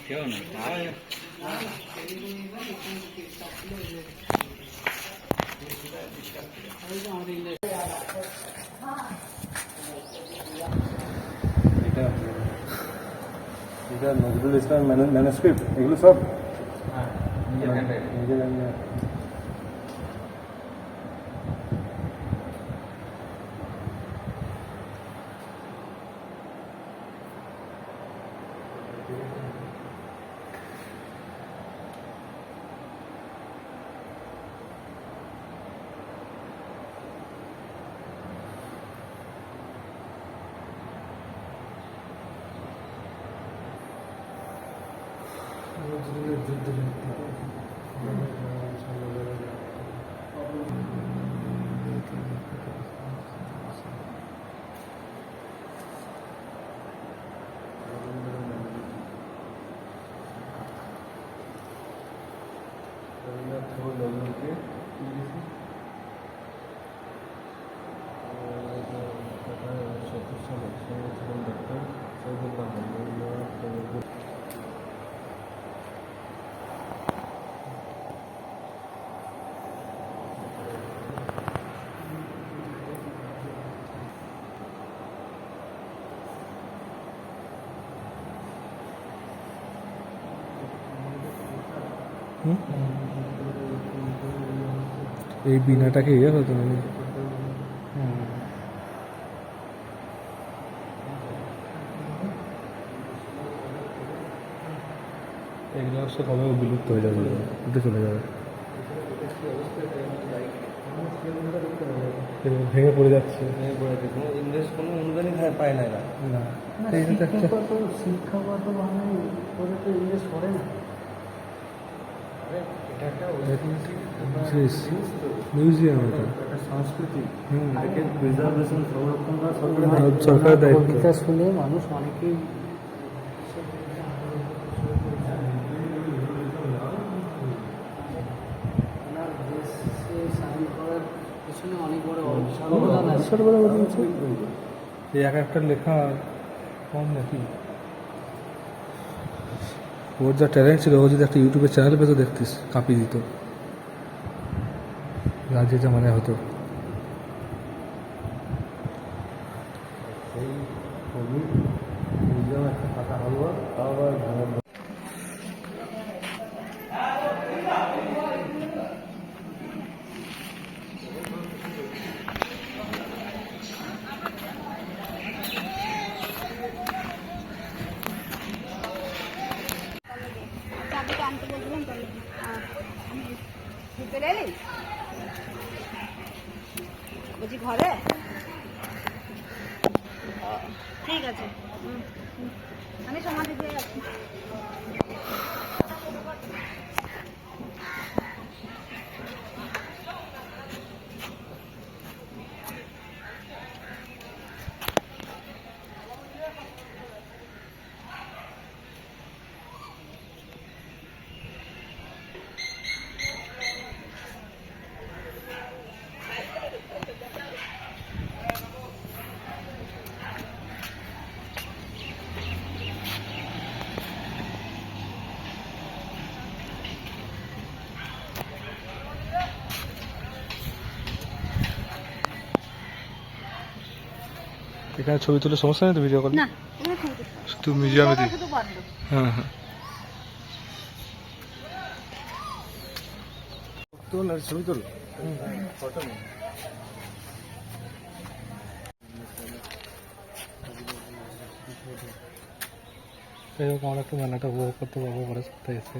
কেউ না এটা নজরুল ইসলাম ম্যানুস্ক্রিপ্ট এগুলো সব এই বিনাটাকে ইয়ে হতো না এগুলো অবশ্য কবে বিলুপ্ত হয়ে যাবে, উঠে চলে যাবে, ভেঙে পড়ে যাচ্ছে, ইংরেজ কোনো অনুদানই পায় না এরা। শিক্ষাগতভাবে করে তো ইংরেজ করে না। মিউজিয়াম এটা সংস্কৃতি প্রিজার্ভেশন সংরক্ষণ করা সরকারের দায়িত্ব। গীতা শুনে মানুষ অনেকেই স্বাধীন করার পিছনে অনেক বড় অবদান আছে। এই এক একটা লেখা কম নাকি? ওর যা ট্যালেন্ট ছিল, ও যদি একটা ইউটিউবের চ্যানেল পেতো দেখতিস, কাঁপিয়ে দিত, রাজ্যে যা মানে হতো। একটা পাতা হলুয়া আবার বলছি ঘরে ঠিক আছে, আমি সমাধি দিয়ে যাচ্ছি। এখানে ছবি তুলে সমস্যা নেই তো, ভিডিও করলে? না, শুধু মিউজিয়ামে দিই। হ্যাঁ হ্যাঁ, তোল আর ছবি তোল। যাই হোক, আমরা একটু মেলাটা উপভোগ করতে পারবো পরের সপ্তাহে এসে।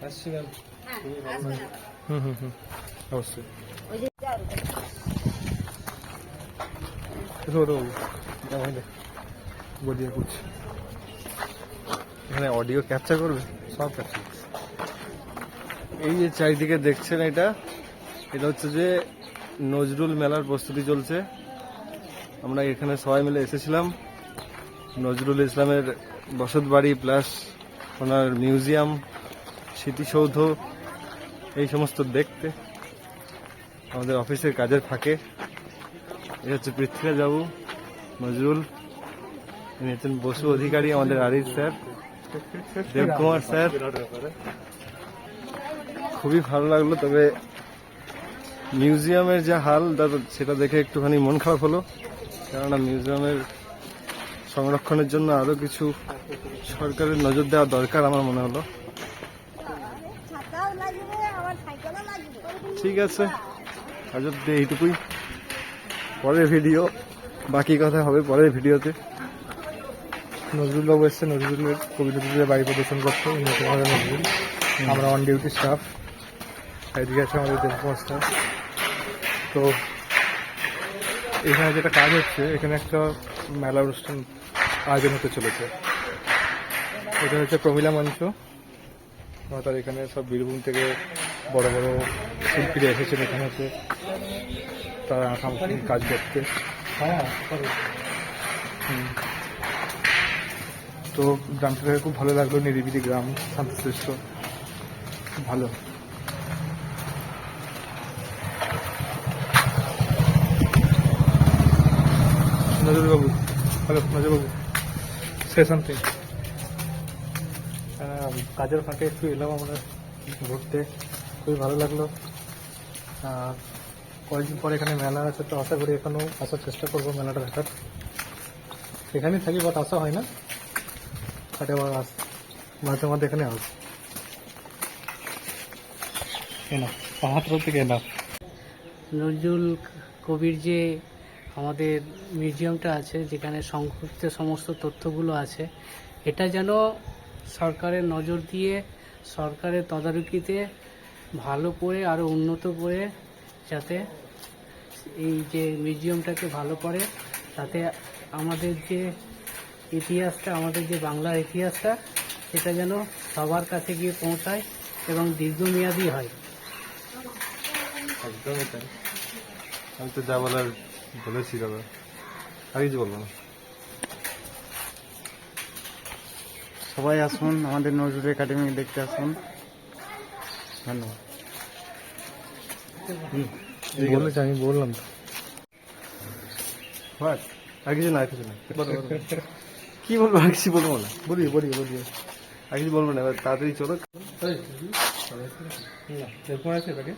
আসছি ম্যাম। হুম হুম হুম, অবশ্যই। বলিয়া করছি, এখানে অডিও ক্যাপচার করবে, সব ক্যাপচার। এই যে চারিদিকে দেখছেন, এটা হচ্ছে যে নজরুল মেলার প্রস্তুতি চলছে। আমরা এখানে সবাই মিলে এসেছিলাম নজরুল ইসলামের বসতবাড়ি প্লাস ওনার মিউজিয়াম, স্মৃতিসৌধ, এই সমস্ত দেখতে আমাদের অফিসের কাজের ফাঁকে। এই হচ্ছে পৃথ্বীরাজ বাবু, নজরুল, ইনি হচ্ছেন বসু অধিকারী, আমাদের আরিফ স্যার, দেবকুমার স্যার। খুবই ভালো লাগলো। তবে মিউজিয়ামের যে হাল সেটা দেখে একটুখানি মন খারাপ হলো, কেননা মিউজিয়ামের সংরক্ষণের জন্য আরো কিছু সরকারের নজর দেওয়া দরকার আমার মনে হলো। ছাতাও লাগবে, আবার সাইকেলও লাগবে। ঠিক আছে, আজ অব্দি এইটুকুই। পরের ভিডিও, বাকি কথা হবে পরের ভিডিওতে। নজরুল বাবু এসছে নজরুলের কবি নজরুলের বাড়ি প্রদর্শন করতে। নজরুল, আমরা অন ডিউটি স্টাফ, এদিকে আছে আমাদের দেবকুমার স্টাফ। তো এখানে যেটা কাজ হচ্ছে, এখানে একটা মেলা অনুষ্ঠান আয়োজন হতে চলেছে। এটা হচ্ছে প্রমিলা মঞ্চ। তার এখানে সব বীরভূম থেকে বড় বড় শিল্পীরা এসেছেন এখানে হচ্ছে তারা আঁকাআঁকি কাজ করতে। তো গ্রামটা থেকে খুব ভালো লাগলো, নিরিবিলি গ্রাম, শান্তশিষ্ট, খুব ভালো। নজরুলবাবু, হ্যালো নজরুলবাবু, সে সামথিং। কাজের ফাঁকে একটু এলাম আমরা ঘুরতে, খুবই ভালো লাগলো। আর কয়েকদিন পরে এখানে মেলা আছে, তো আশা করি এখানেও আসার চেষ্টা করবো মেলাটা দেখার। এখানেই থাকি, বাট আসা হয় না, হাটে আবার মাঝে মাঝে এখানে আস এনা আমার তরফ থেকে এনা। নজরুল কবির যে আমাদের মিউজিয়ামটা আছে, যেখানে সংক্ষিপ্ত সমস্ত তথ্যগুলো আছে, এটা যেন সরকারের নজর দিয়ে, সরকারের তদারকিতে ভালো করে আরও উন্নত করে, যাতে এই যে মিউজিয়ামটাকে ভালো করে, তাতে আমাদের যে ইতিহাসটা, আমাদের যে বাংলার ইতিহাসটা, সেটা যেন সবার কাছে গিয়ে পৌঁছায় এবং দীর্ঘমেয়াদী হয়। একদমই তাই। আমি তো যা বলার বলেছি দাদা, আর কিছু বলবো না। সবাই আসুন, আমাদের নজরুল একাডেমি দেখতে আসুন। ধন্যবাদ। বলেছি, আমি বললাম তো। হোয়াট? আর কিছু না, আর কিছু না। কি বলবো? আর কিছু বলবো না, বলি আর কিছু বলবো না। এবার তাড়াতাড়ি চলো। এরকম আছে তাকে